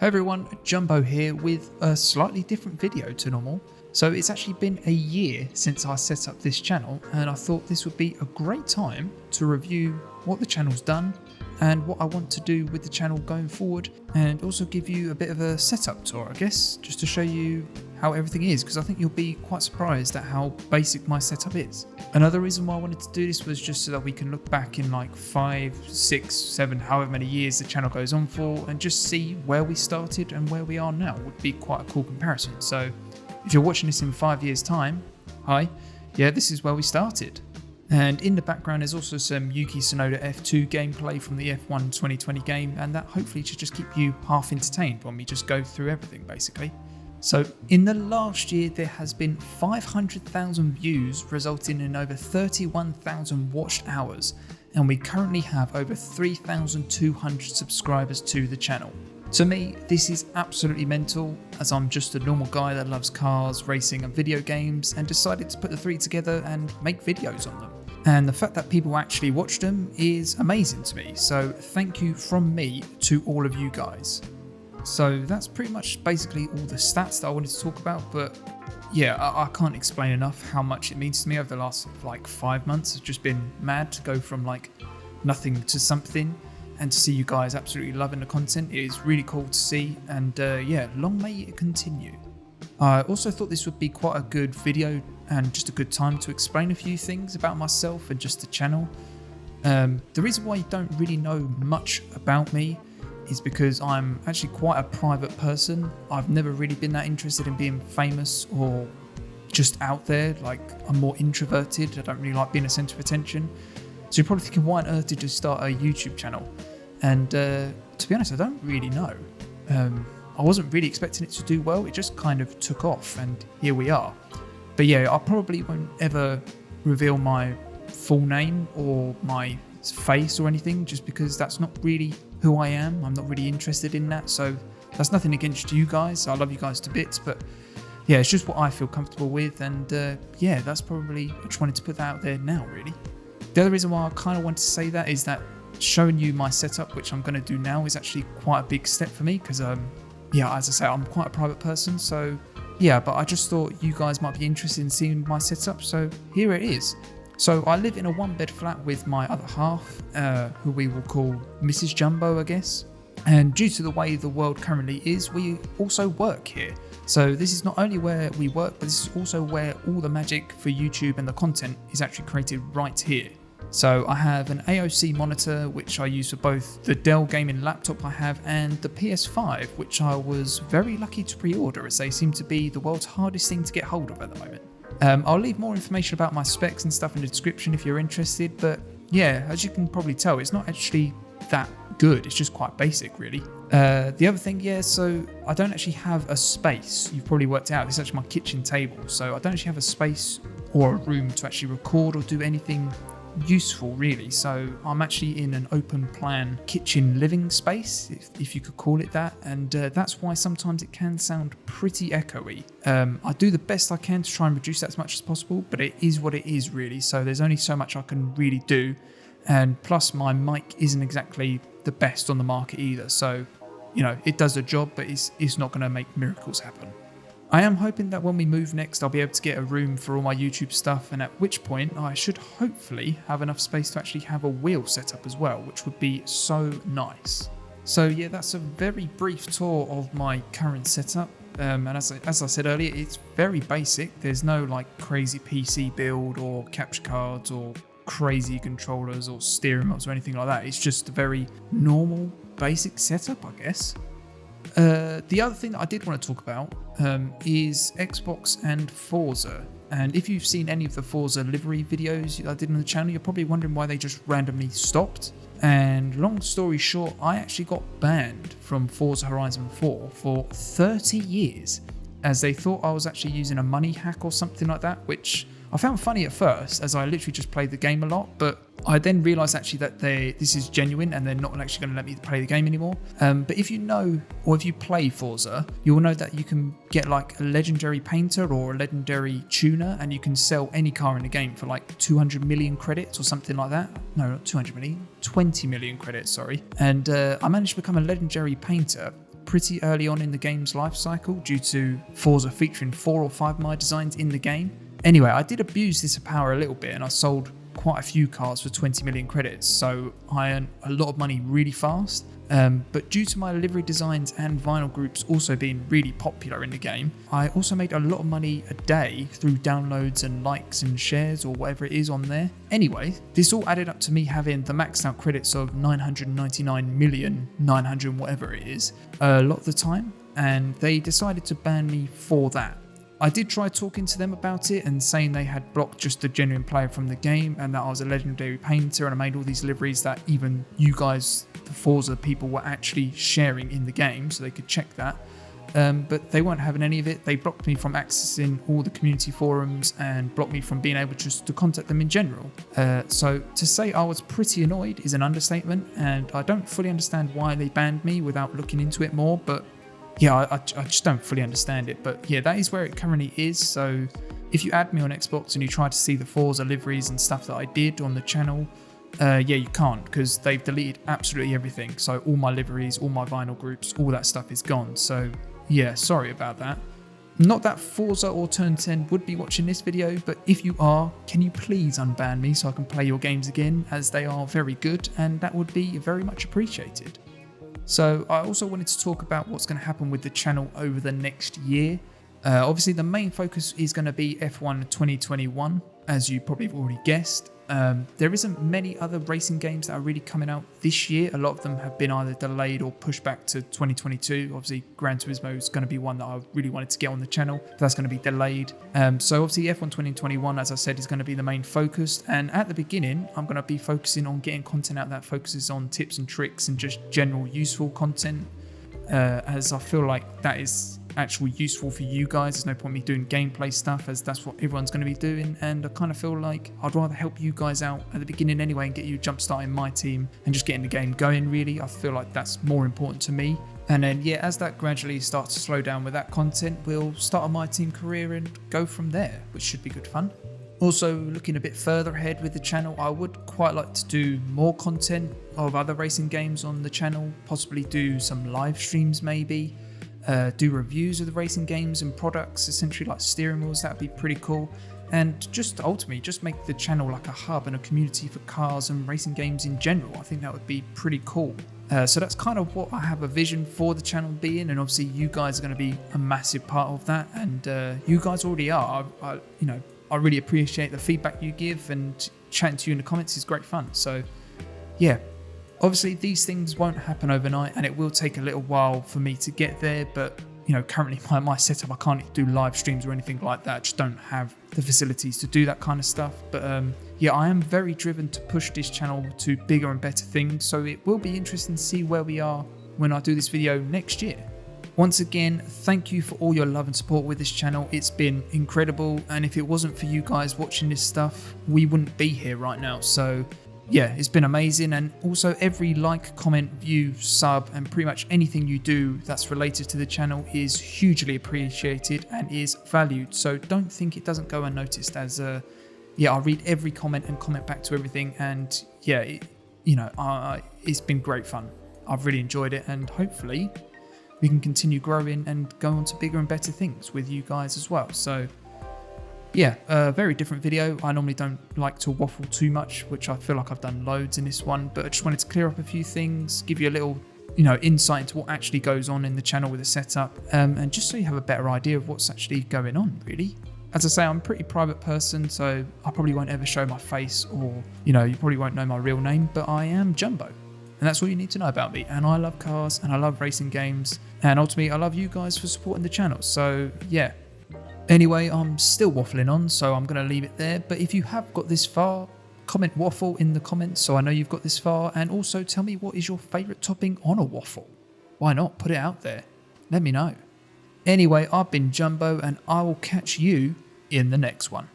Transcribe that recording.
Hey everyone, Jumbo here with a slightly different video to normal. So it's actually been a year since I set up this channel and I thought this would be a great time to review what the channel's done and what I want to do with the channel going forward, and also give you a bit of a setup tour, I guess, just to show you how everything is, because I think you'll be quite surprised at how basic my setup is. Another reason why I wanted to do this was just so that we can look back in like 5, 6, 7, however many years the channel goes on for, and just see where we started and where we are now. Would be quite a cool comparison. So if you're watching this in 5 years time, hi, yeah, this is where we started. And in the background there's also some Yuki Tsunoda F2 gameplay from the F1 2020 game, and that hopefully should just keep you half entertained when we just go through everything basically. So in the last year there has been 500,000 views, resulting in over 31,000 watched hours, and we currently have over 3,200 subscribers to the channel. To me, this is absolutely mental, as I'm just a normal guy that loves cars, racing and video games, and decided to put the three together and make videos on them. And the fact that people actually watch them is amazing to me, so thank you from me to all of you guys. So that's pretty much basically all the stats that I wanted to talk about, but yeah, I can't explain enough how much it means to me over the last like 5 months. It's just been mad to go from like nothing to something, and to see you guys absolutely loving the content is really cool to see, and yeah, long may it continue. I also thought this would be quite a good video and just a good time to explain a few things about myself and just the channel. The reason why you don't really know much about me is because I'm actually quite a private person. I've never really been that interested in being famous or just out there. Like, I'm more introverted. I don't really like being a centre of attention. So you're probably thinking, why on earth did you start a YouTube channel? And to be honest, I don't really know. I wasn't really expecting it to do well. It just kind of took off, and here we are. But yeah, I probably won't ever reveal my full name or my face or anything, just because that's not really who I am. I'm not really interested in that. So that's nothing against you guys. I love you guys to bits, but yeah, it's just what I feel comfortable with. And yeah, that's probably, I just wanted to put that out there now, really. The other reason why I kind of wanted to say that is that showing you my setup, which I'm going to do now, is actually quite a big step for me, because yeah, as I say, I'm quite a private person, so yeah, but I just thought you guys might be interested in seeing my setup, so here it is. So I live in a 1-bed flat with my other half, who we will call Mrs. Jumbo, I guess. And due to the way the world currently is, we also work here. So this is not only where we work, but this is also where all the magic for YouTube and the content is actually created right here. So I have an AOC monitor, which I use for both the Dell gaming laptop I have and the PS5, which I was very lucky to pre-order, as they seem to be the world's hardest thing to get hold of at the moment. I'll leave more information about my specs and stuff in the description if you're interested, but yeah, as you can probably tell, it's not actually that good. It's just quite basic, really. The other thing, yeah, so I don't actually have a space. You've probably worked out, this is actually my kitchen table, so I don't actually have a space or a room to actually record or do anything useful, really. So I'm actually in an open plan kitchen living space, if you could call it that, and that's why sometimes it can sound pretty echoey. I do the best I can to try and reduce that as much as possible, but it is what it is, really. So there's only so much I can really do, and plus my mic isn't exactly the best on the market either, so you know, it does the job, but it's not going to make miracles happen. I am hoping that when we move next, I'll be able to get a room for all my YouTube stuff, and at which point I should hopefully have enough space to actually have a wheel set up as well, which would be so nice. So yeah, that's a very brief tour of my current setup. And as I said earlier, it's very basic. There's no like crazy PC build or capture cards or crazy controllers or steering wheels or anything like that. It's just a very normal, basic setup, I guess. The other thing that I did want to talk about is Xbox and Forza. And if you've seen any of the Forza livery videos I did on the channel, you're probably wondering why they just randomly stopped. And long story short, I actually got banned from Forza Horizon 4 for 30 years, as they thought I was actually using a money hack or something like that, which I found funny at first, as I literally just played the game a lot, but I then realised actually that this is genuine and they're not actually going to let me play the game anymore. But if you know, or if you play Forza, you'll know that you can get like a legendary painter or a legendary tuner, and you can sell any car in the game for like 200 million credits or something like that. No, not 200 million, 20 million credits, sorry. And I managed to become a legendary painter pretty early on in the game's life cycle due to Forza featuring 4 or 5 of my designs in the game. Anyway, I did abuse this power a little bit and I sold quite a few cars for 20 million credits, so I earned a lot of money really fast. But due to my livery designs and vinyl groups also being really popular in the game, I also made a lot of money a day through downloads and likes and shares or whatever it is on there. Anyway, this all added up to me having the maxed out credits of 999,900,000 whatever it is a lot of the time, and they decided to ban me for that. I did try talking to them about it and saying they had blocked just a genuine player from the game and that I was a legendary painter and I made all these liveries that even you guys, the Forza people, were actually sharing in the game, so they could check that. But they weren't having any of it. They blocked me from accessing all the community forums and blocked me from being able just to contact them in general. So to say I was pretty annoyed is an understatement, and I don't fully understand why they banned me without looking into it more, but yeah, I just don't fully understand it. But yeah, that is where it currently is. So if you add me on Xbox and you try to see the Forza liveries and stuff that I did on the channel, yeah, you can't, because they've deleted absolutely everything. So all my liveries, all my vinyl groups, all that stuff is gone. So yeah, sorry about that. Not that Forza or Turn 10 would be watching this video, but if you are, can you please unban me so I can play your games again, as they are very good and that would be very much appreciated. So I also wanted to talk about what's going to happen with the channel over the next year. Obviously the main focus is going to be F1 2021, as you probably have already guessed. There isn't many other racing games that are really coming out this year. A lot of them have been either delayed or pushed back to 2022. Obviously Gran Turismo is going to be one that I really wanted to get on the channel, but that's going to be delayed. So obviously F1 2021, as I said, is going to be the main focus. And at the beginning, I'm going to be focusing on getting content out that focuses on tips and tricks and just general useful content, as I feel like that is actually useful for you guys. There's no point me doing gameplay stuff, as that's what everyone's going to be doing, and I kind of feel like I'd rather help you guys out at the beginning anyway and get you jump starting my team and just getting the game going. Really, I feel like that's more important to me. And then yeah, as that gradually starts to slow down with that content, we'll start on my team career and go from there, which should be good fun. Also, looking a bit further ahead with the channel, I would quite like to do more content of other racing games on the channel, possibly do some live streams maybe, do reviews of the racing games and products, essentially like steering wheels. That would be pretty cool, and just ultimately just make the channel like a hub and a community for cars and racing games in general. I think that would be pretty cool. So that's kind of what I have a vision for the channel being, and obviously you guys are going to be a massive part of that, and you guys already are. I really appreciate the feedback you give, and chatting to you in the comments is great fun. So yeah, obviously these things won't happen overnight and it will take a little while for me to get there, but you know, currently my setup, I can't do live streams or anything like that. I just don't have the facilities to do that kind of stuff. But yeah, I am very driven to push this channel to bigger and better things, so it will be interesting to see where we are when I do this video next year. Once again, thank you for all your love and support with this channel. It's been incredible, and if it wasn't for you guys watching this stuff, we wouldn't be here right now. So yeah, it's been amazing. And also every like, comment, view, sub, and pretty much anything you do that's related to the channel is hugely appreciated and is valued. So don't think it doesn't go unnoticed, as yeah, I read every comment and comment back to everything, and yeah, it's been great fun. I've really enjoyed it, and hopefully we can continue growing and go on to bigger and better things with you guys as well. So yeah, a very different video. I normally don't like to waffle too much, which I feel like I've done loads in this one, but I just wanted to clear up a few things, give you a little, insight into what actually goes on in the channel with the setup, and just so you have a better idea of what's actually going on, really. As I say, I'm a pretty private person, so I probably won't ever show my face, or, you probably won't know my real name, but I am Jumbo. And that's all you need to know about me. And I love cars, and I love racing games, and ultimately I love you guys for supporting the channel. So yeah. Anyway, I'm still waffling on, so I'm going to leave it there. But if you have got this far, comment waffle in the comments so I know you've got this far. And also tell me, what is your favourite topping on a waffle? Why not? Put it out there. Let me know. Anyway, I've been Jumbo, and I will catch you in the next one.